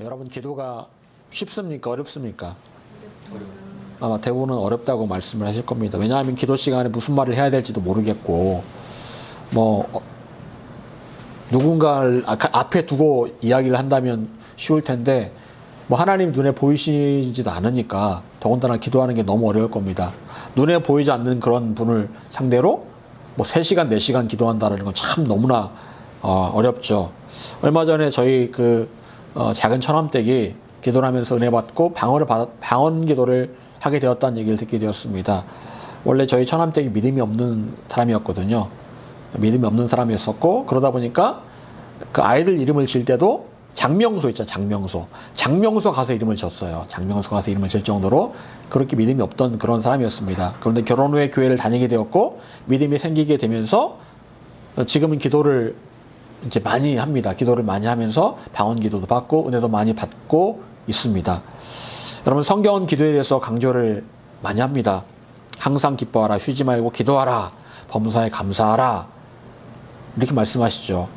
여러분 기도가 쉽습니까? 어렵습니까? 어려워요. 아마 대부분은 어렵다고 말씀을 하실 겁니다. 왜냐하면 기도 시간에 무슨 말을 해야 될지도 모르겠고 누군가를 앞에 두고 이야기를 한다면 쉬울 텐데 하나님 눈에 보이시지도 않으니까 더군다나 기도하는 게 너무 어려울 겁니다. 눈에 보이지 않는 그런 분을 상대로 3시간, 4시간 기도한다는 건 참 너무나 어렵죠. 얼마 전에 저희 작은 처남댁이 기도를 하면서 은혜 받고 방언 기도를 하게 되었다는 얘기를 듣게 되었습니다. 원래 저희 처남댁이 믿음이 없는 사람이었거든요. 믿음이 없는 사람이었었고, 그러다 보니까 그 아이들 이름을 질 때도 장명소 있잖아요. 장명소 가서 이름을 졌어요. 장명소 가서 이름을 질 정도로 그렇게 믿음이 없던 그런 사람이었습니다. 그런데 결혼 후에 교회를 다니게 되었고 믿음이 생기게 되면서 지금은 기도를 이제 많이 합니다. 기도를 많이 하면서 방언 기도도 받고 은혜도 많이 받고 있습니다. 여러분 성경은 기도에 대해서 강조를 많이 합니다. 항상 기뻐하라, 쉬지 말고 기도하라, 범사에 감사하라 이렇게 말씀하시죠.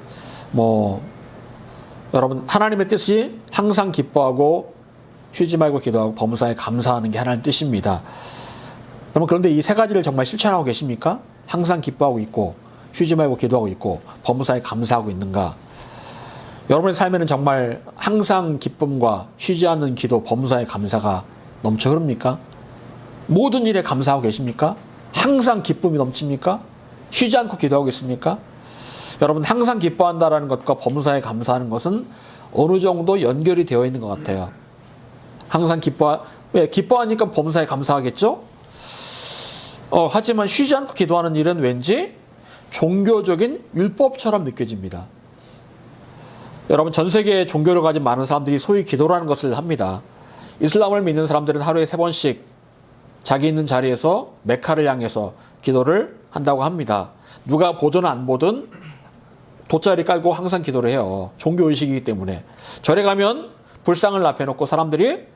여러분 하나님의 뜻이 항상 기뻐하고 쉬지 말고 기도하고 범사에 감사하는 게 하나님의 뜻입니다. 여러분 그런데 이 3가지를 정말 실천하고 계십니까? 항상 기뻐하고 있고 쉬지 말고 기도하고 있고 범사에 감사하고 있는가? 여러분의 삶에는 정말 항상 기쁨과 쉬지 않는 기도, 범사에 감사가 넘쳐 흐릅니까? 모든 일에 감사하고 계십니까? 항상 기쁨이 넘칩니까? 쉬지 않고 기도하고 있습니까? 여러분 항상 기뻐한다라는 것과 범사에 감사하는 것은 어느 정도 연결이 되어 있는 것 같아요. 항상 기뻐하니까 범사에 감사하겠죠? 하지만 쉬지 않고 기도하는 일은 왠지 종교적인 율법처럼 느껴집니다. 여러분 전 세계에 종교를 가진 많은 사람들이 소위 기도라는 것을 합니다. 이슬람을 믿는 사람들은 하루에 3번씩 자기 있는 자리에서 메카를 향해서 기도를 한다고 합니다. 누가 보든 안 보든 돗자리 깔고 항상 기도를 해요. 종교의식이기 때문에. 절에 가면 불상을 앞에 놓고 사람들이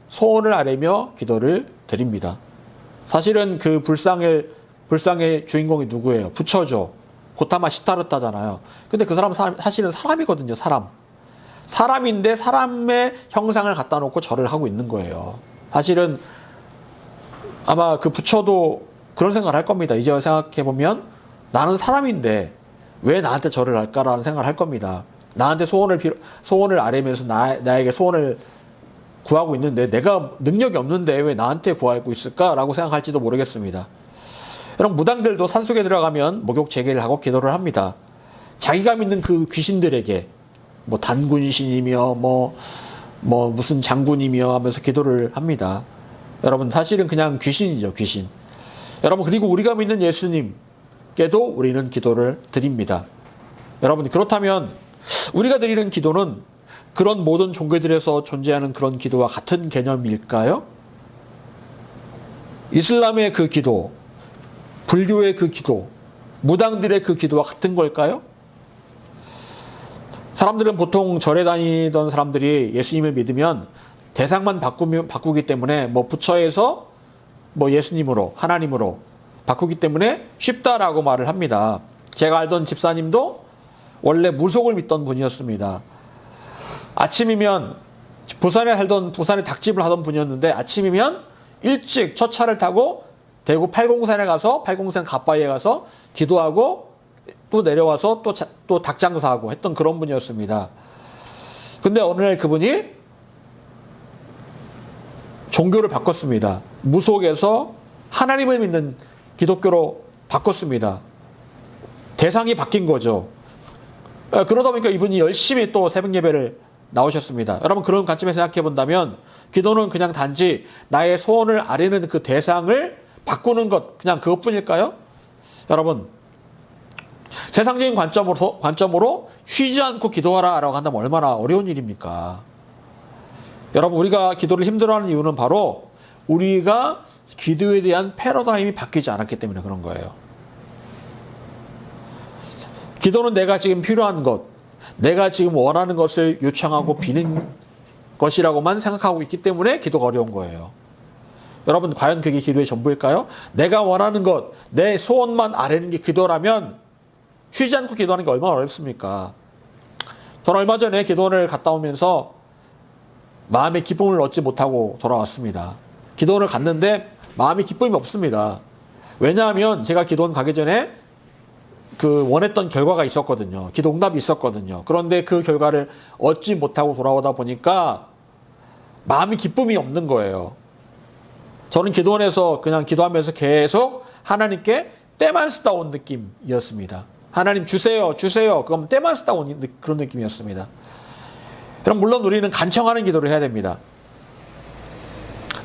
소원을 아뢰며 기도를 드립니다. 사실은 그 불상의 주인공이 누구예요? 부처죠. 고타마 시타르타잖아요. 근데 그 사람은 사실은 사람이거든요. 사람인데 사람의 형상을 갖다 놓고 절을 하고 있는 거예요. 사실은 아마 그 부처도 그런 생각을 할 겁니다. 이제 생각해보면 나는 사람인데 왜 나한테 절을 할까라는 생각을 할 겁니다. 나한테 소원을 아뢰면서 나에게 소원을 구하고 있는데 내가 능력이 없는데 왜 나한테 구하고 있을까라고 생각할지도 모르겠습니다. 여러분 무당들도 산속에 들어가면 목욕 재개를 하고 기도를 합니다. 자기가 믿는 그 귀신들에게 단군신이며 무슨 장군이며 하면서 기도를 합니다. 여러분 사실은 그냥 귀신이죠. 귀신. 여러분 그리고 우리가 믿는 예수님께도 우리는 기도를 드립니다. 여러분 그렇다면 우리가 드리는 기도는 그런 모든 종교들에서 존재하는 그런 기도와 같은 개념일까요? 이슬람의 그 기도, 불교의 그 기도, 무당들의 그 기도와 같은 걸까요? 사람들은 보통 절에 다니던 사람들이 예수님을 믿으면 대상만 바꾸기 때문에 부처에서 예수님으로, 하나님으로 바꾸기 때문에 쉽다라고 말을 합니다. 제가 알던 집사님도 원래 무속을 믿던 분이었습니다. 아침이면 부산에 닭집을 하던 분이었는데 아침이면 일찍 첫 차를 타고 대구 팔공산에 가서 팔공산 갓바위에 가서 기도하고 또 내려와서 또 닭장사하고 했던 그런 분이었습니다. 근데 어느 날 그분이 종교를 바꿨습니다. 무속에서 하나님을 믿는 기독교로 바꿨습니다. 대상이 바뀐 거죠. 그러다 보니까 이분이 열심히 또 새벽 예배를 나오셨습니다. 여러분 그런 관점에서 생각해 본다면 기도는 그냥 단지 나의 소원을 아뢰는 그 대상을 바꾸는 것 그냥 그것뿐일까요? 여러분 세상적인 관점으로 쉬지 않고 기도하라라고 한다면 얼마나 어려운 일입니까? 여러분 우리가 기도를 힘들어하는 이유는 바로 우리가 기도에 대한 패러다임이 바뀌지 않았기 때문에 그런 거예요. 기도는 내가 지금 필요한 것, 내가 지금 원하는 것을 요청하고 비는 것이라고만 생각하고 있기 때문에 기도가 어려운 거예요. 여러분 과연 그게 기도의 전부일까요? 내가 원하는 것, 내 소원만 아뢰는 게 기도라면 쉬지 않고 기도하는 게 얼마나 어렵습니까? 저는 얼마 전에 기도원을 갔다 오면서 마음의 기쁨을 얻지 못하고 돌아왔습니다. 기도원을 갔는데 마음의 기쁨이 없습니다. 왜냐하면 제가 기도원 가기 전에 그 원했던 결과가 있었거든요. 기도 응답이 있었거든요. 그런데 그 결과를 얻지 못하고 돌아오다 보니까 마음의 기쁨이 없는 거예요. 저는 기도원에서 그냥 기도하면서 계속 하나님께 때만 쓰다 온 느낌이었습니다. 하나님 주세요, 주세요. 그건 때만 쓰다 온 그런 느낌이었습니다. 그럼 물론 우리는 간청하는 기도를 해야 됩니다.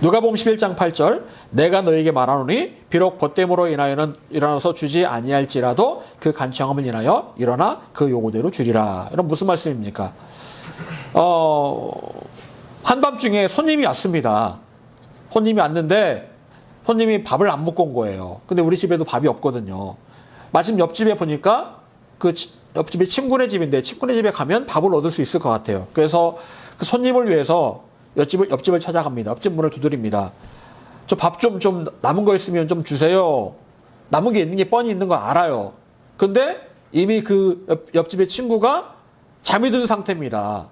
누가복음 11장 8절 내가 너에게 말하노니 비록 벗됨으로 인하여는 일어나서 주지 아니할지라도 그 간청함을 인하여 일어나 그 요구대로 주리라. 이런 무슨 말씀입니까? 한밤중에 손님이 왔습니다. 손님이 왔는데 손님이 밥을 안 먹고 온 거예요. 근데 우리 집에도 밥이 없거든요. 마침 옆집에 보니까 그 옆집이 친구네 집인데 친구네 집에 가면 밥을 얻을 수 있을 것 같아요. 그래서 그 손님을 위해서 옆집을 찾아갑니다. 옆집 문을 두드립니다. 저 밥 좀 남은 거 있으면 좀 주세요. 남은 게 있는 게 뻔히 있는 거 알아요. 근데 이미 그 옆집의 친구가 잠이 든 상태입니다.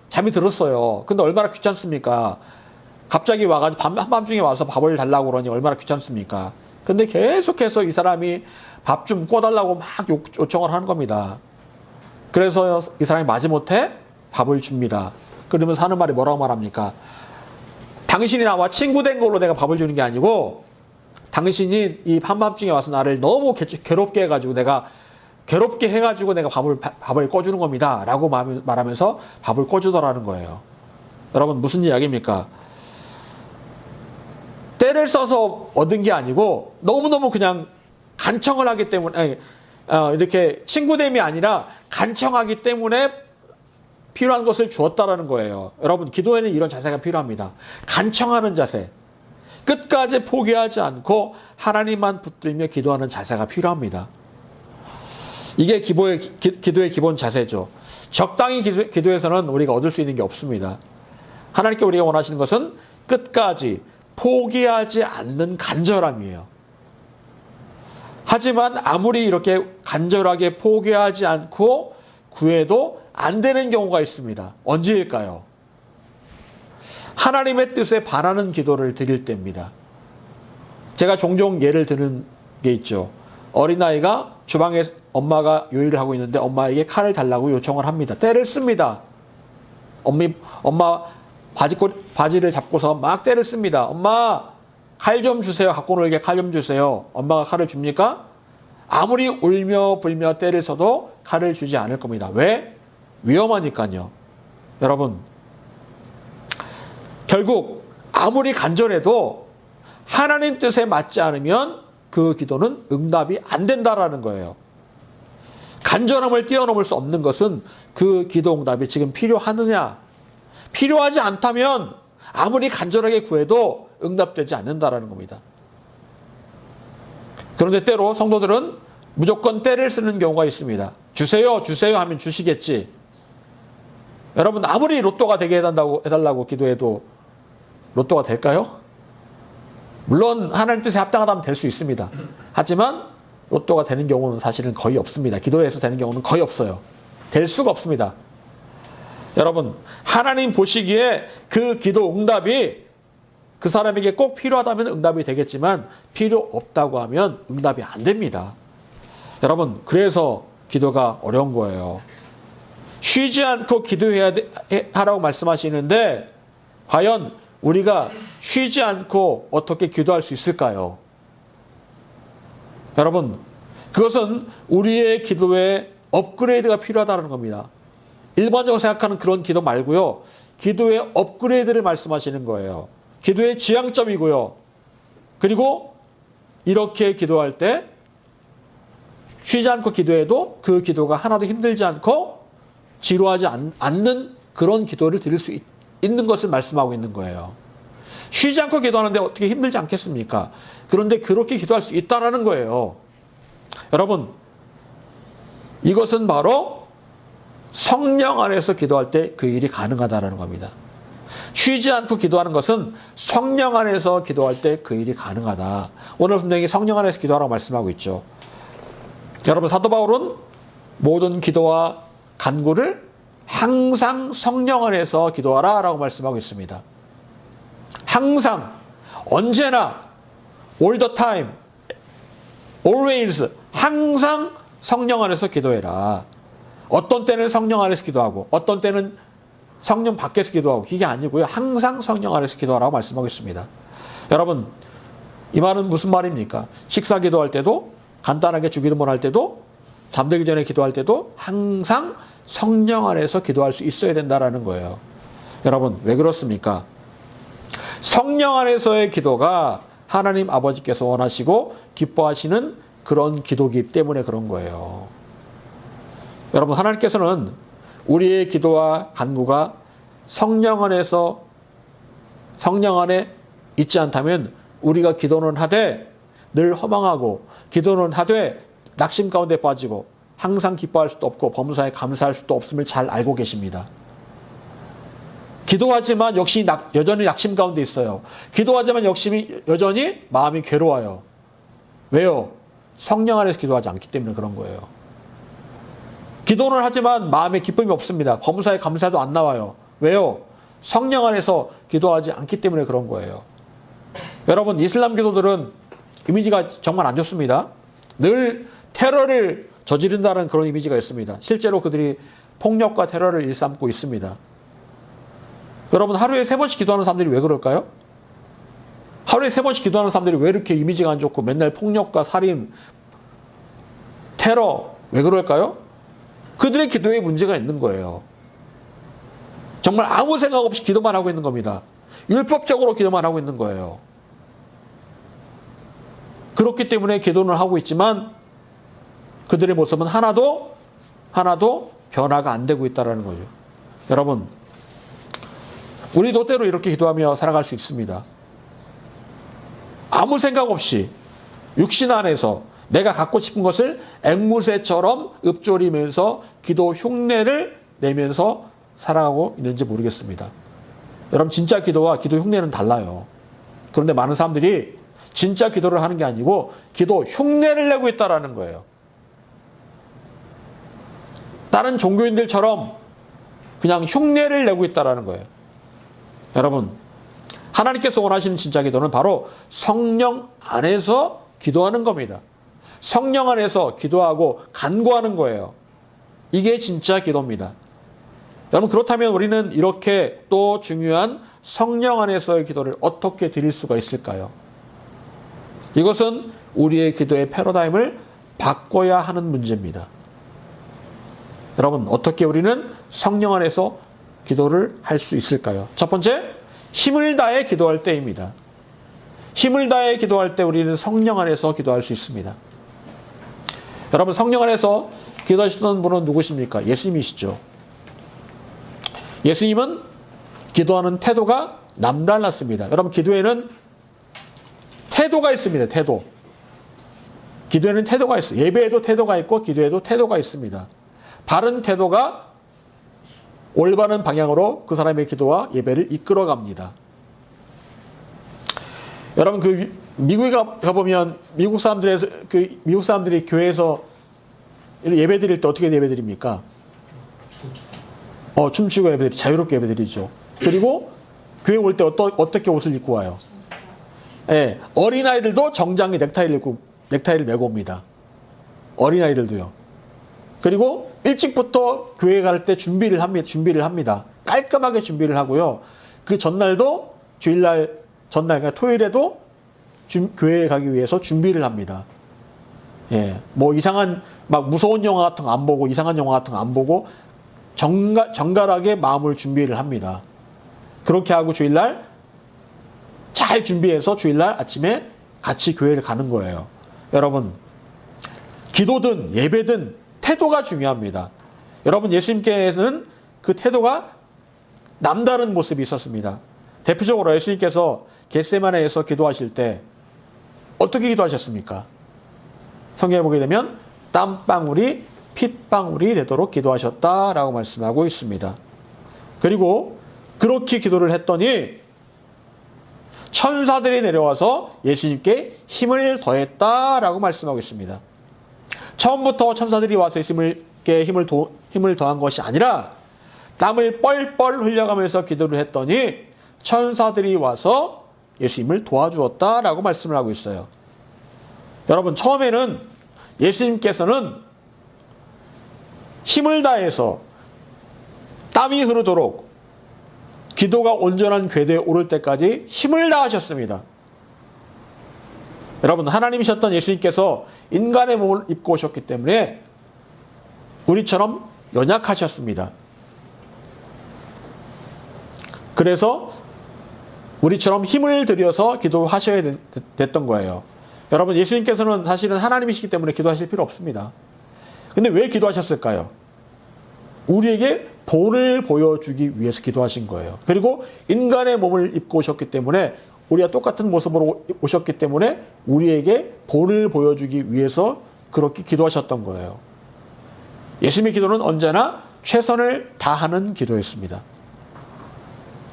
잠이 들었어요. 근데 얼마나 귀찮습니까? 갑자기 와가지고 한밤중에 와서 밥을 달라고 그러니 얼마나 귀찮습니까? 근데 계속해서 이 사람이 밥 좀 꿔달라고 막 요청을 하는 겁니다. 그래서 이 사람이 마지못해 밥을 줍니다. 그러면서 하는 말이 뭐라고 말합니까? 당신이 나와 친구 된 걸로 내가 밥을 주는 게 아니고 당신이 이 한밤중에 와서 나를 너무 괴롭게 해가지고 내가 밥을 꺼주는 겁니다. 라고 말하면서 밥을 꺼주더라는 거예요. 여러분 무슨 이야기입니까? 때를 써서 얻은 게 아니고 너무너무 그냥 간청을 하기 때문에 이렇게 친구됨이 아니라 간청하기 때문에 필요한 것을 주었다라는 거예요. 여러분 기도에는 이런 자세가 필요합니다. 간청하는 자세. 끝까지 포기하지 않고 하나님만 붙들며 기도하는 자세가 필요합니다. 이게 기도의 기본 자세죠. 적당히 기도에서는 우리가 얻을 수 있는 게 없습니다. 하나님께 우리가 원하시는 것은 끝까지 포기하지 않는 간절함이에요. 하지만 아무리 이렇게 간절하게 포기하지 않고 구해도 안 되는 경우가 있습니다. 언제일까요? 하나님의 뜻에 반하는 기도를 드릴 때입니다. 제가 종종 예를 드는 게 있죠. 어린아이가 주방에 엄마가 요리를 하고 있는데 엄마에게 칼을 달라고 요청을 합니다. 때를 씁니다. 엄마 바지를 잡고서 막 때를 씁니다. 엄마 칼 좀 주세요. 갖고 놀게 칼 좀 주세요. 엄마가 칼을 줍니까? 아무리 울며 불며 때를 써도 칼을 주지 않을 겁니다. 왜? 위험하니까요. 여러분 결국 아무리 간절해도 하나님 뜻에 맞지 않으면 그 기도는 응답이 안 된다라는 거예요. 간절함을 뛰어넘을 수 없는 것은 그 기도 응답이 지금 필요하느냐? 필요하지 않다면 아무리 간절하게 구해도 응답되지 않는다라는 겁니다. 그런데 때로 성도들은 무조건 때를 쓰는 경우가 있습니다. 주세요, 주세요 하면 주시겠지. 여러분 아무리 로또가 되게 해달라고 기도해도 로또가 될까요? 물론 하나님 뜻에 합당하다면 될 수 있습니다. 하지만 로또가 되는 경우는 사실은 거의 없습니다. 기도해서 되는 경우는 거의 없어요. 될 수가 없습니다. 여러분 하나님 보시기에 그 기도 응답이 그 사람에게 꼭 필요하다면 응답이 되겠지만 필요 없다고 하면 응답이 안 됩니다. 여러분 그래서 기도가 어려운 거예요. 쉬지 않고 기도해야 하라고 말씀하시는데 과연 우리가 쉬지 않고 어떻게 기도할 수 있을까요? 여러분 그것은 우리의 기도에 업그레이드가 필요하다는 겁니다. 일반적으로 생각하는 그런 기도 말고요. 기도의 업그레이드를 말씀하시는 거예요. 기도의 지향점이고요. 그리고 이렇게 기도할 때 쉬지 않고 기도해도 그 기도가 하나도 힘들지 않고 지루하지 않는 그런 기도를 드릴 수 있는 것을 말씀하고 있는 거예요. 쉬지 않고 기도하는데 어떻게 힘들지 않겠습니까? 그런데 그렇게 기도할 수 있다는 거예요. 여러분 이것은 바로 성령 안에서 기도할 때 그 일이 가능하다는 겁니다. 쉬지 않고 기도하는 것은 성령 안에서 기도할 때 그 일이 가능하다. 오늘 분명히 성령 안에서 기도하라고 말씀하고 있죠. 여러분 사도 바울은 모든 기도와 간구를 항상 성령 안에서 기도하라 라고 말씀하고 있습니다. 항상, 언제나, all the time, always, 항상 성령 안에서 기도해라. 어떤 때는 성령 안에서 기도하고 어떤 때는 성령 밖에서 기도하고, 이게 아니고요. 항상 성령 안에서 기도하라고 말씀하고 있습니다. 여러분, 이 말은 무슨 말입니까? 식사 기도할 때도, 간단하게 주기도문 할 때도, 잠들기 전에 기도할 때도 항상 성령 안에서 기도할 수 있어야 된다라는 거예요. 여러분, 왜 그렇습니까? 성령 안에서의 기도가 하나님 아버지께서 원하시고 기뻐하시는 그런 기도기 때문에 그런 거예요. 여러분, 하나님께서는 우리의 기도와 간구가 성령 안에서, 성령 안에 있지 않다면 우리가 기도는 하되 늘 허망하고, 기도는 하되 낙심 가운데 빠지고, 항상 기뻐할 수도 없고 범사에 감사할 수도 없음을 잘 알고 계십니다. 기도하지만 역시 여전히 낙심 가운데 있어요. 기도하지만 여전히 마음이 괴로워요. 왜요? 성령 안에서 기도하지 않기 때문에 그런 거예요. 기도는 하지만 마음에 기쁨이 없습니다. 범사에 감사도 안 나와요. 왜요? 성령 안에서 기도하지 않기 때문에 그런 거예요. 여러분, 이슬람 기도들은 이미지가 정말 안 좋습니다. 늘 테러를 저지른다는 그런 이미지가 있습니다. 실제로 그들이 폭력과 테러를 일삼고 있습니다. 여러분, 하루에 3번씩 기도하는 사람들이 왜 그럴까요? 하루에 3번씩 기도하는 사람들이 왜 이렇게 이미지가 안 좋고 맨날 폭력과 살인, 테러, 왜 그럴까요? 그들의 기도에 문제가 있는 거예요. 정말 아무 생각 없이 기도만 하고 있는 겁니다. 율법적으로 기도만 하고 있는 거예요. 그렇기 때문에 기도는 하고 있지만 그들의 모습은 하나도 변화가 안 되고 있다는 거죠. 여러분, 우리도 때로 이렇게 기도하며 살아갈 수 있습니다. 아무 생각 없이 육신 안에서 내가 갖고 싶은 것을 앵무새처럼 읊조리면서 기도 흉내를 내면서 살아가고 있는지 모르겠습니다. 여러분, 진짜 기도와 기도 흉내는 달라요. 그런데 많은 사람들이 진짜 기도를 하는 게 아니고 기도 흉내를 내고 있다는 거예요. 다른 종교인들처럼 그냥 흉내를 내고 있다는 거예요. 여러분, 하나님께서 원하시는 진짜 기도는 바로 성령 안에서 기도하는 겁니다. 성령 안에서 기도하고 간구하는 거예요. 이게 진짜 기도입니다. 여러분, 그렇다면 우리는 이렇게 또 중요한 성령 안에서의 기도를 어떻게 드릴 수가 있을까요? 이것은 우리의 기도의 패러다임을 바꿔야 하는 문제입니다. 여러분, 어떻게 우리는 성령 안에서 기도를 할 수 있을까요? 첫 번째, 힘을 다해 기도할 때입니다. 힘을 다해 기도할 때 우리는 성령 안에서 기도할 수 있습니다. 여러분, 성령 안에서 기도하시던 분은 누구십니까? 예수님이시죠. 예수님은 기도하는 태도가 남달랐습니다. 여러분, 기도에는 태도가 있습니다. 태도. 기도에는 태도가 있어요. 예배에도 태도가 있고 기도에도 태도가 있습니다. 바른 태도가 올바른 방향으로 그 사람의 기도와 예배를 이끌어갑니다. 여러분, 미국에 가보면 미국 사람들이 교회에서 예배 드릴 때 어떻게 예배 드립니까? 춤추고 예배 드리죠. 자유롭게 예배 드리죠. 그리고 교회 올 때 어떻게 옷을 입고 와요? 예, 어린아이들도 정장에 넥타이를 메고 옵니다. 어린아이들도요. 그리고 일찍부터 교회 갈 때 준비를 합니다. 깔끔하게 준비를 하고요. 그 전날도 전날, 그러니까 토요일에도 교회에 가기 위해서 준비를 합니다. 예, 뭐 이상한, 막 무서운 영화 같은 거 안 보고, 이상한 영화 같은 거 안 보고, 정갈하게 마음을 준비를 합니다. 그렇게 하고 주일날 잘 준비해서 주일날 아침에 같이 교회를 가는 거예요. 여러분, 기도든 예배든 태도가 중요합니다. 여러분, 예수님께는 그 태도가 남다른 모습이 있었습니다. 대표적으로 예수님께서 겟세마네에서 기도하실 때 어떻게 기도하셨습니까? 성경에 보게 되면 땀방울이 핏방울이 되도록 기도하셨다라고 말씀하고 있습니다. 그리고 그렇게 기도를 했더니 천사들이 내려와서 예수님께 힘을 더했다라고 말씀하고 있습니다. 처음부터 천사들이 와서 예수님께 힘을 더한 것이 아니라 땀을 뻘뻘 흘려가면서 기도를 했더니 천사들이 와서 예수님을 도와주었다라고 말씀을 하고 있어요. 여러분, 처음에는 예수님께서는 힘을 다해서 땀이 흐르도록 기도가 온전한 궤도에 오를 때까지 힘을 다하셨습니다. 여러분, 하나님이셨던 예수님께서 인간의 몸을 입고 오셨기 때문에 우리처럼 연약하셨습니다. 그래서 우리처럼 힘을 들여서 기도하셔야 됐던 거예요. 여러분, 예수님께서는 사실은 하나님이시기 때문에 기도하실 필요 없습니다. 근데 왜 기도하셨을까요? 우리에게 본을 보여주기 위해서 기도하신 거예요. 그리고 인간의 몸을 입고 오셨기 때문에 우리와 똑같은 모습으로 오셨기 때문에 우리에게 본을 보여주기 위해서 그렇게 기도하셨던 거예요. 예수님의 기도는 언제나 최선을 다하는 기도였습니다.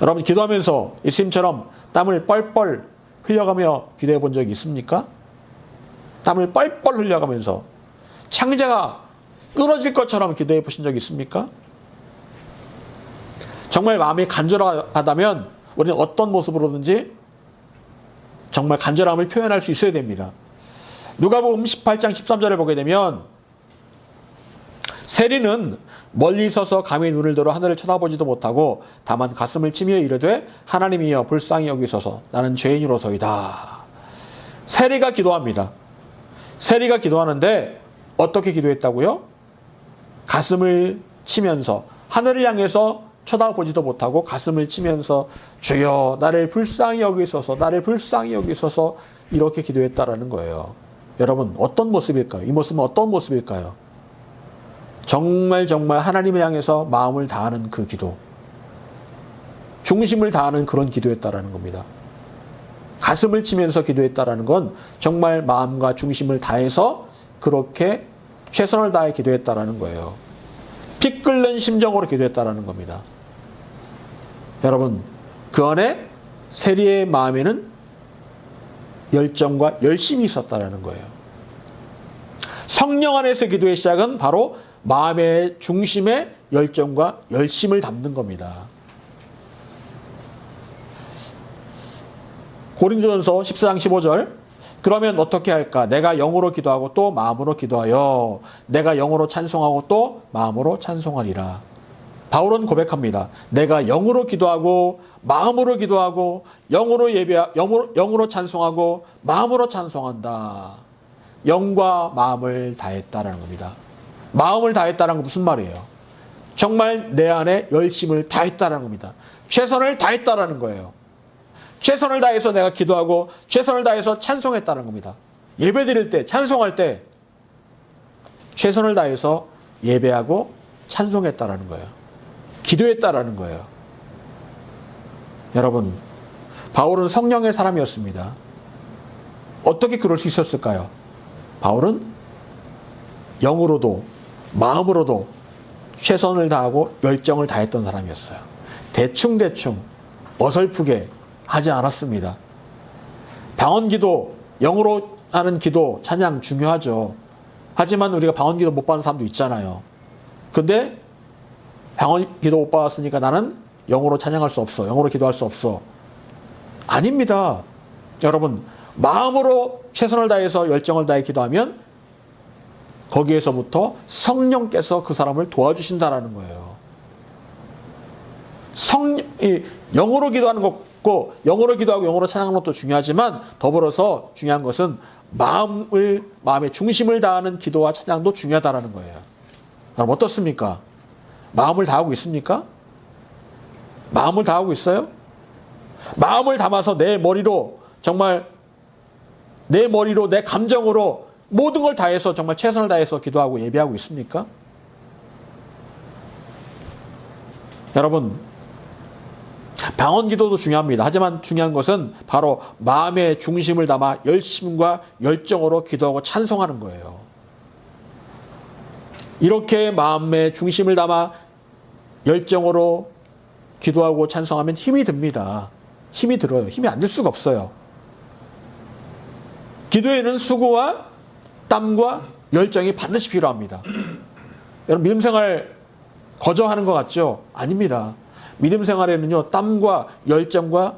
여러분, 기도하면서 예수님처럼 땀을 뻘뻘 흘려가며 기도해 본 적이 있습니까? 땀을 뻘뻘 흘려가면서 창자가 끊어질 것처럼 기도해 보신 적이 있습니까? 정말 마음이 간절하다면 우리는 어떤 모습으로든지 정말 간절함을 표현할 수 있어야 됩니다. 누가복음 18장 13절을 보게 되면 세리는 멀리 서서 감히 눈을 들어 하늘을 쳐다보지도 못하고 다만 가슴을 치며 이르되 하나님이여 불쌍히 여기소서 나는 죄인으로서이다. 세리가 기도합니다. 세리가 기도하는데 어떻게 기도했다고요? 가슴을 치면서 하늘을 향해서 쳐다보지도 못하고 가슴을 치면서 주여 나를 불쌍히 여기소서 나를 불쌍히 여기소서 이렇게 기도했다라는 거예요. 여러분, 어떤 모습일까요? 이 모습은 어떤 모습일까요? 정말 하나님을 향해서 마음을 다하는 그 기도, 중심을 다하는 그런 기도였다라는 겁니다. 가슴을 치면서 기도했다라는 건 정말 마음과 중심을 다해서 그렇게 최선을 다해 기도했다라는 거예요. 피 끓는 심정으로 기도했다라는 겁니다. 여러분, 그 안에 세리의 마음에는 열정과 열심이 있었다라는 거예요. 성령 안에서 기도의 시작은 바로 마음의 중심에 열정과 열심을 담는 겁니다. 고린도전서 14장 15절 그러면 어떻게 할까? 내가 영으로 기도하고 또 마음으로 기도하여 내가 영으로 찬송하고 또 마음으로 찬송하리라. 바울은 고백합니다. 내가 영으로 기도하고 마음으로 기도하고 영으로 찬송하고 마음으로 찬송한다. 영과 마음을 다했다라는 겁니다. 마음을 다했다는 건 무슨 말이에요? 정말 내 안에 열심을 다했다는 겁니다. 최선을 다했다라는 거예요. 최선을 다해서 내가 기도하고 최선을 다해서 찬송했다는 겁니다. 예배 드릴 때, 찬송할 때 최선을 다해서 예배하고 찬송했다라는 거예요. 기도했다라는 거예요. 여러분, 바울은 성령의 사람이었습니다. 어떻게 그럴 수 있었을까요? 바울은 영으로도 마음으로도 최선을 다하고 열정을 다했던 사람이었어요. 대충 어설프게 하지 않았습니다. 방언기도, 영으로 하는 기도, 찬양 중요하죠. 하지만 우리가 방언기도 못 받는 사람도 있잖아요. 근데 방언기도 못 받았으니까 나는 영으로 찬양할 수 없어. 영으로 기도할 수 없어. 아닙니다. 여러분, 마음으로 최선을 다해서 열정을 다해 기도하면 거기에서부터 성령께서 그 사람을 도와주신다라는 거예요. 영으로 기도하는 것고 영어로 기도하고 영어로 찬양하는 것도 중요하지만 더불어서 중요한 것은 마음의 중심을 다하는 기도와 찬양도 중요하다라는 거예요. 여러분, 어떻습니까? 마음을 다하고 있습니까? 마음을 다하고 있어요? 마음을 담아서 내 머리로 내 감정으로 모든 걸 다해서 정말 최선을 다해서 기도하고 예배하고 있습니까? 여러분, 방언 기도도 중요합니다. 하지만 중요한 것은 바로 마음의 중심을 담아 열심과 열정으로 기도하고 찬송하는 거예요. 이렇게 마음의 중심을 담아 열정으로 기도하고 찬송하면 힘이 듭니다. 힘이 들어요. 힘이 안 들 수가 없어요. 기도에는 수고와 땀과 열정이 반드시 필요합니다. 여러분, 믿음생활 거저하는 것 같죠? 아닙니다. 믿음 생활에는요, 땀과 열정과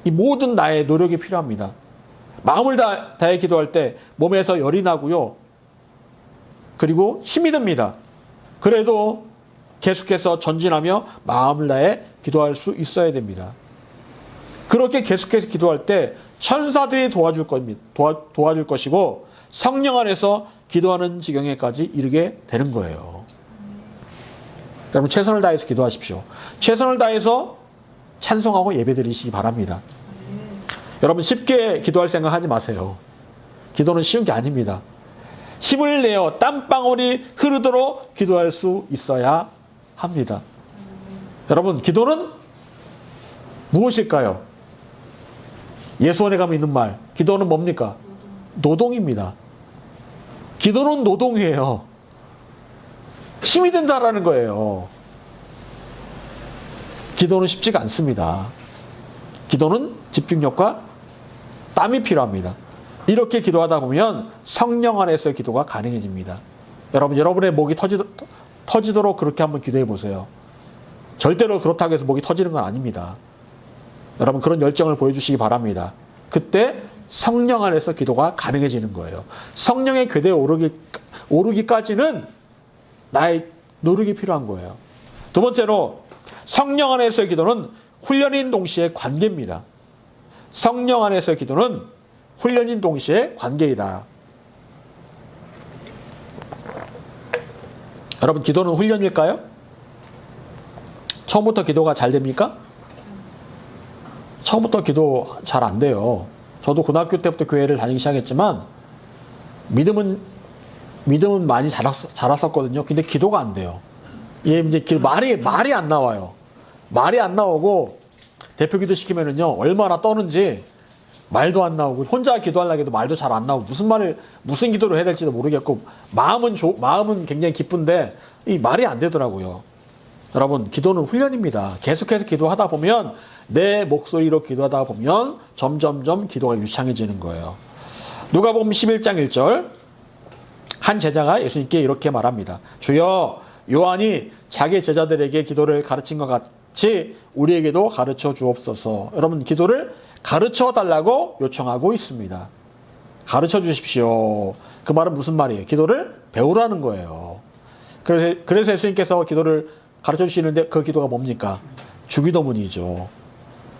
이 모든 나의 노력이 필요합니다. 마음을 다해 기도할 때 몸에서 열이 나고요. 그리고 힘이 듭니다. 그래도 계속해서 전진하며 마음을 다해 기도할 수 있어야 됩니다. 그렇게 계속해서 기도할 때 천사들이 도와줄 겁니다. 도와줄 것이고 성령 안에서 기도하는 지경에까지 이르게 되는 거예요. 여러분 최선을 다해서 기도하십시오. 최선을 다해서 찬송하고 예배드리시기 바랍니다. 여러분 쉽게 기도할 생각 하지 마세요. 기도는 쉬운 게 아닙니다. 힘을 내어 땀방울이 흐르도록 기도할 수 있어야 합니다. 여러분 기도는 무엇일까요? 예수원에 가면 있는 말, 기도는 뭡니까? 노동입니다. 기도는 노동이에요. 힘이 든다라는 거예요. 기도는 쉽지가 않습니다. 기도는 집중력과 땀이 필요합니다. 이렇게 기도하다 보면 성령 안에서의 기도가 가능해집니다. 여러분의 목이 터지도록 그렇게 한번 기도해 보세요. 절대로 그렇다고 해서 목이 터지는 건 아닙니다. 여러분 그런 열정을 보여주시기 바랍니다. 그때 성령 안에서 기도가 가능해지는 거예요. 성령의 궤도에 오르기까지는 나의 노력이 필요한 거예요. 두 번째로 성령 안에서의 기도는 훈련인 동시에 관계입니다. 성령 안에서의 기도는 훈련인 동시에 관계이다. 여러분 기도는 훈련일까요? 처음부터 기도가 잘 됩니까? 처음부터 기도 잘 안 돼요. 저도 고등학교 때부터 교회를 다니기 시작했지만 믿음은 많이 자랐었거든요. 근데 기도가 안 돼요. 이게 이제 말이 안 나와요. 말이 안 나오고 대표 기도 시키면은요 얼마나 떠는지 말도 안 나오고 혼자 기도하려고 해도 말도 잘 안 나오고 무슨 기도를 해야 될지도 모르겠고 마음은 굉장히 기쁜데 이 말이 안 되더라고요. 여러분 기도는 훈련입니다. 계속해서 기도하다 보면 내 목소리로 기도하다 보면 점점점 기도가 유창해지는 거예요. 누가복음 11장 1절 한 제자가 예수님께 이렇게 말합니다. 주여 요한이 자기 제자들에게 기도를 가르친 것 같이 우리에게도 가르쳐 주옵소서. 여러분 기도를 가르쳐 달라고 요청하고 있습니다. 가르쳐 주십시오. 그 말은 무슨 말이에요? 기도를 배우라는 거예요. 그래서 예수님께서 기도를 가르쳐 주시는데 그 기도가 뭡니까? 주기도문이죠.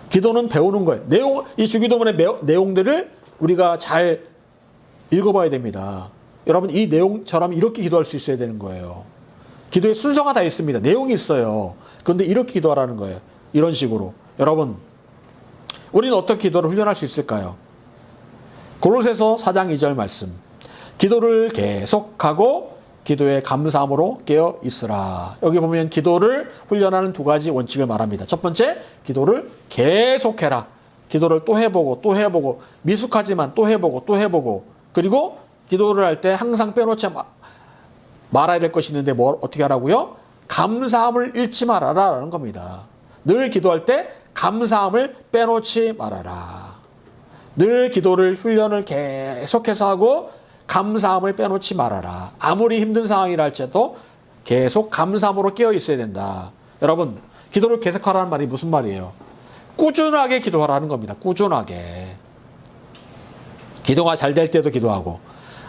기도는 배우는 거예요. 이 주기도문의 내용들을 우리가 잘 읽어봐야 됩니다. 여러분 이 내용처럼 이렇게 기도할 수 있어야 되는 거예요. 기도에 순서가 다 있습니다. 내용이 있어요. 그런데 이렇게 기도하라는 거예요. 이런 식으로. 여러분 우리는 어떻게 기도를 훈련할 수 있을까요? 골로새서 4장 2절 말씀. 기도를 계속하고 기도에 감사함으로 깨어 있으라. 여기 보면 기도를 훈련하는 두 가지 원칙을 말합니다. 첫 번째, 기도를 계속해라. 기도를 또 해보고 미숙하지만 또 해보고 그리고 기도를 할 때 항상 빼놓지 말아야 될 것이 있는데 어떻게 하라고요? 감사함을 잃지 말아라라는 겁니다. 늘 기도할 때 감사함을 빼놓지 말아라. 늘 기도를 훈련을 계속해서 하고 감사함을 빼놓지 말아라. 아무리 힘든 상황이라 할지라도 계속 감사함으로 깨어 있어야 된다. 여러분 기도를 계속하라는 말이 무슨 말이에요? 꾸준하게 기도하라는 겁니다. 꾸준하게. 기도가 잘 될 때도 기도하고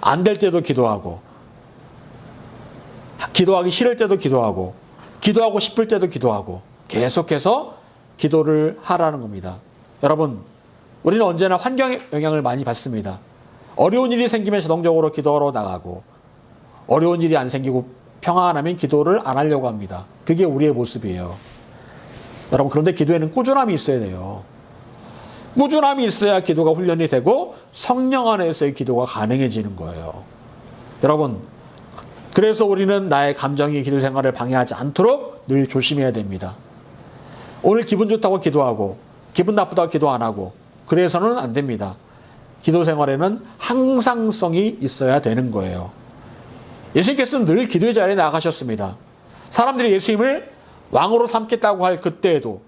안 될 때도 기도하고 기도하기 싫을 때도 기도하고 기도하고 싶을 때도 기도하고 계속해서 기도를 하라는 겁니다. 여러분 우리는 언제나 환경의 영향을 많이 받습니다. 어려운 일이 생기면 자동적으로 기도하러 나가고 어려운 일이 안 생기고 평안하면 기도를 안 하려고 합니다. 그게 우리의 모습이에요. 여러분 그런데 기도에는 꾸준함이 있어야 돼요. 꾸준함이 있어야 기도가 훈련이 되고 성령 안에서의 기도가 가능해지는 거예요. 여러분 그래서 우리는 나의 감정이 기도 생활을 방해하지 않도록 늘 조심해야 됩니다. 오늘 기분 좋다고 기도하고 기분 나쁘다고 기도 안 하고 그래서는 안 됩니다. 기도 생활에는 항상성이 있어야 되는 거예요. 예수님께서는 늘 기도의 자리에 나가셨습니다. 사람들이 예수님을 왕으로 삼겠다고 할 그때에도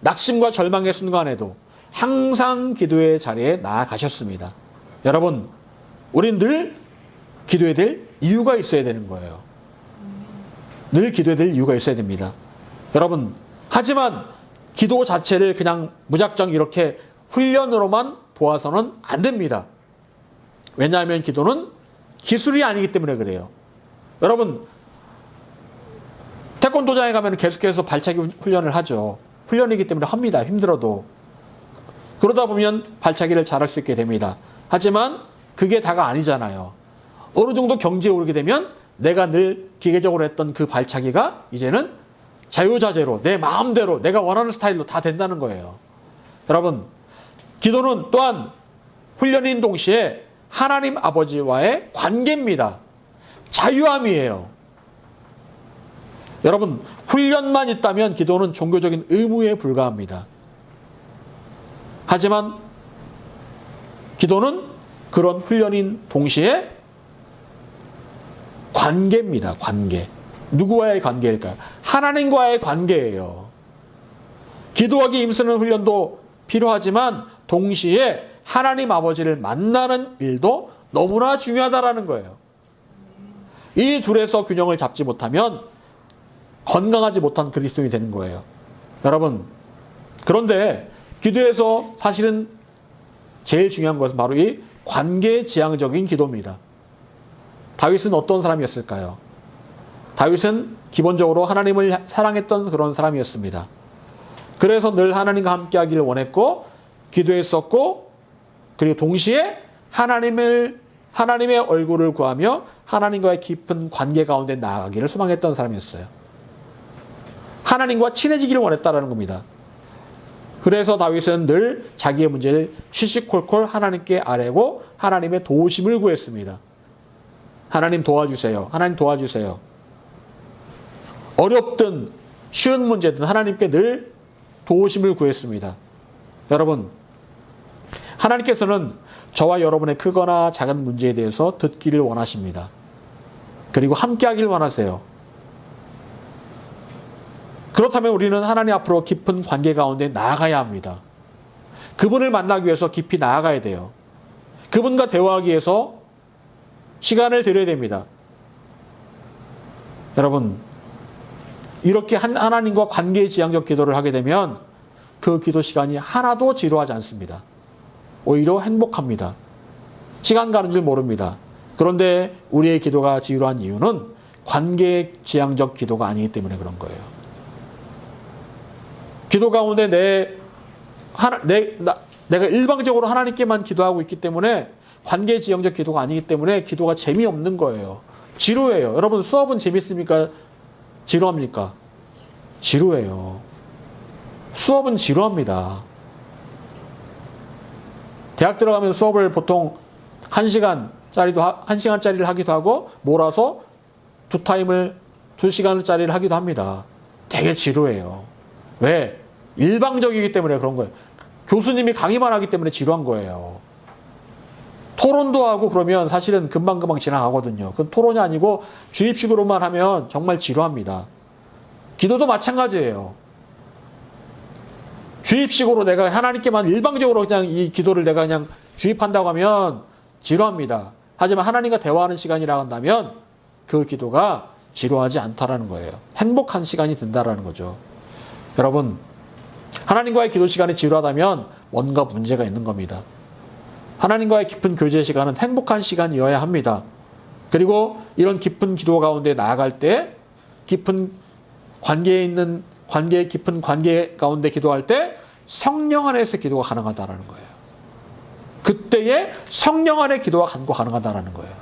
낙심과 절망의 순간에도 항상 기도의 자리에 나아가셨습니다. 여러분 우린 늘 기도해야 될 이유가 있어야 되는 거예요. 늘 기도해야 될 이유가 있어야 됩니다. 여러분, 하지만 기도 자체를 그냥 무작정 이렇게 훈련으로만 보아서는 안 됩니다. 왜냐하면 기도는 기술이 아니기 때문에 그래요. 여러분, 태권도장에 가면 계속해서 발차기 훈련을 하죠. 훈련이기 때문에 합니다. 힘들어도. 그러다 보면 발차기를 잘할 수 있게 됩니다. 하지만 그게 다가 아니잖아요. 어느 정도 경지에 오르게 되면 내가 늘 기계적으로 했던 그 발차기가 이제는 자유자재로 내 마음대로 내가 원하는 스타일로 다 된다는 거예요. 여러분, 기도는 또한 훈련인 동시에 하나님 아버지와의 관계입니다. 자유함이에요. 여러분, 훈련만 있다면 기도는 종교적인 의무에 불과합니다. 하지만 기도는 그런 훈련인 동시에 관계입니다. 관계. 누구와의 관계일까요? 하나님과의 관계예요. 기도하기 힘쓰는 훈련도 필요하지만 동시에 하나님 아버지를 만나는 일도 너무나 중요하다라는 거예요. 이 둘에서 균형을 잡지 못하면 건강하지 못한 그리스도인이 되는 거예요. 여러분, 그런데 기도에서 사실은 제일 중요한 것은 바로 이 관계지향적인 기도입니다. 다윗은 어떤 사람이었을까요? 다윗은 기본적으로 하나님을 사랑했던 그런 사람이었습니다. 그래서 늘 하나님과 함께하기를 원했고 기도했었고, 그리고 동시에 하나님의 얼굴을 구하며 하나님과의 깊은 관계 가운데 나아가기를 소망했던 사람이었어요. 하나님과 친해지기를 원했다라는 겁니다. 그래서 다윗은 늘 자기의 문제를 시시콜콜 하나님께 아뢰고 하나님의 도우심을 구했습니다. 하나님 도와주세요. 하나님 도와주세요. 어렵든 쉬운 문제든 하나님께 늘 도우심을 구했습니다. 여러분, 하나님께서는 저와 여러분의 크거나 작은 문제에 대해서 듣기를 원하십니다. 그리고 함께하기를 원하세요. 그렇다면 우리는 하나님 앞으로 깊은 관계 가운데 나아가야 합니다. 그분을 만나기 위해서 깊이 나아가야 돼요. 그분과 대화하기 위해서 시간을 들여야 됩니다. 여러분, 이렇게 하나님과 관계지향적 기도를 하게 되면 그 기도 시간이 하나도 지루하지 않습니다. 오히려 행복합니다. 시간 가는 줄 모릅니다. 그런데 우리의 기도가 지루한 이유는 관계지향적 기도가 아니기 때문에 그런 거예요. 기도 가운데 내가 일방적으로 하나님께만 기도하고 있기 때문에 관계지향적 기도가 아니기 때문에 기도가 재미없는 거예요. 지루해요. 여러분, 수업은 재밌습니까? 지루합니까? 지루해요. 수업은 지루합니다. 대학 들어가면 수업을 보통 1시간짜리를 하기도 하고 몰아서 2시간짜리를 하기도 합니다. 되게 지루해요. 왜? 일방적이기 때문에 그런 거예요. 교수님이 강의만 하기 때문에 지루한 거예요. 토론도 하고 그러면 사실은 금방금방 지나가거든요. 그건 토론이 아니고 주입식으로만 하면 정말 지루합니다. 기도도 마찬가지예요. 주입식으로 내가 하나님께만 일방적으로 그냥 이 기도를 내가 그냥 주입한다고 하면 지루합니다. 하지만 하나님과 대화하는 시간이라고 한다면 그 기도가 지루하지 않다라는 거예요. 행복한 시간이 된다라는 거죠. 여러분, 하나님과의 기도 시간이 지루하다면 뭔가 문제가 있는 겁니다. 하나님과의 깊은 교제 시간은 행복한 시간이어야 합니다. 그리고 이런 깊은 기도 가운데 나아갈 때 깊은 깊은 관계 가운데 기도할 때 성령 안에서 기도가 가능하다라는 거예요. 그때에 성령 안에 기도가 가능하다라는 거예요.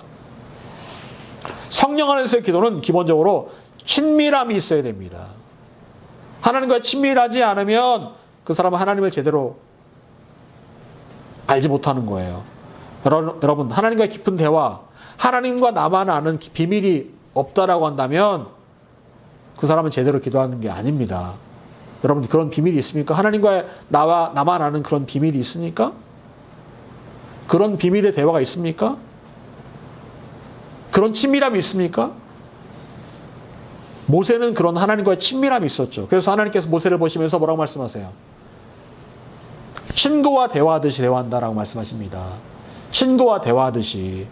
성령 안에서의 기도는 기본적으로 친밀함이 있어야 됩니다. 하나님과 친밀하지 않으면 그 사람은 하나님을 제대로 알지 못하는 거예요. 여러분, 하나님과의 깊은 대화, 하나님과 나만 아는 비밀이 없다라고 한다면 그 사람은 제대로 기도하는 게 아닙니다. 여러분, 그런 비밀이 있습니까? 하나님과 나만 아는 그런 비밀이 있습니까? 그런 비밀의 대화가 있습니까? 그런 친밀함이 있습니까? 모세는 그런 하나님과의 친밀함이 있었죠. 그래서 하나님께서 모세를 보시면서 뭐라고 말씀하세요? 친구와 대화하듯이 대화한다라고 말씀하십니다. 친구와 대화하듯이.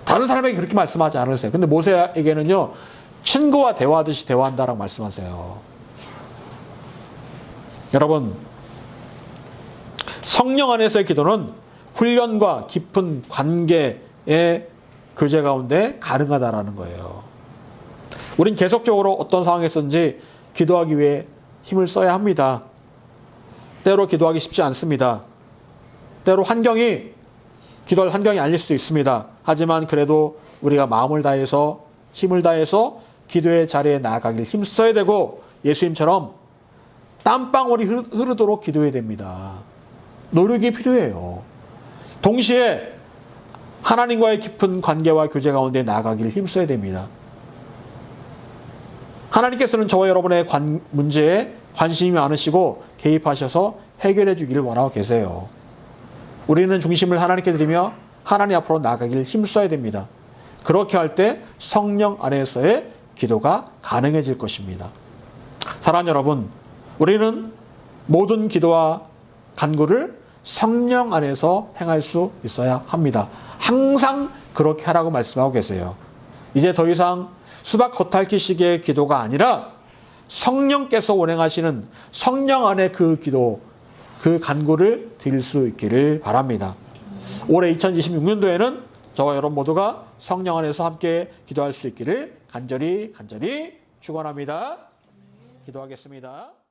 다른 사람에게 그렇게 말씀하지 않으세요. 근데 모세에게는요, 친구와 대화하듯이 대화한다라고 말씀하세요. 여러분, 성령 안에서의 기도는 훈련과 깊은 관계의 교제 가운데 가능하다라는 거예요. 우린 계속적으로 어떤 상황에서든지 기도하기 위해 힘을 써야 합니다. 때로 기도하기 쉽지 않습니다. 때로 기도할 환경이 아닐 수도 있습니다. 하지만 그래도 우리가 마음을 다해서 힘을 다해서 기도의 자리에 나아가길 힘써야 되고 예수님처럼 땀방울이 흐르도록 기도해야 됩니다. 노력이 필요해요. 동시에 하나님과의 깊은 관계와 교제 가운데 나아가기를 힘써야 됩니다. 하나님께서는 저와 여러분의 문제에 관심이 많으시고 개입하셔서 해결해 주기를 원하고 계세요. 우리는 중심을 하나님께 드리며 하나님 앞으로 나아가기를 힘써야 됩니다. 그렇게 할 때 성령 안에서의 기도가 가능해질 것입니다. 사랑하는 여러분, 우리는 모든 기도와 간구를 성령 안에서 행할 수 있어야 합니다. 항상 그렇게 하라고 말씀하고 계세요. 이제 더 이상 수박 겉핥기식의 기도가 아니라 성령께서 운행하시는 성령 안에 그 기도, 그 간구를 드릴 수 있기를 바랍니다. 올해 2026년도에는 저와 여러분 모두가 성령 안에서 함께 기도할 수 있기를 간절히 축원합니다. 기도하겠습니다.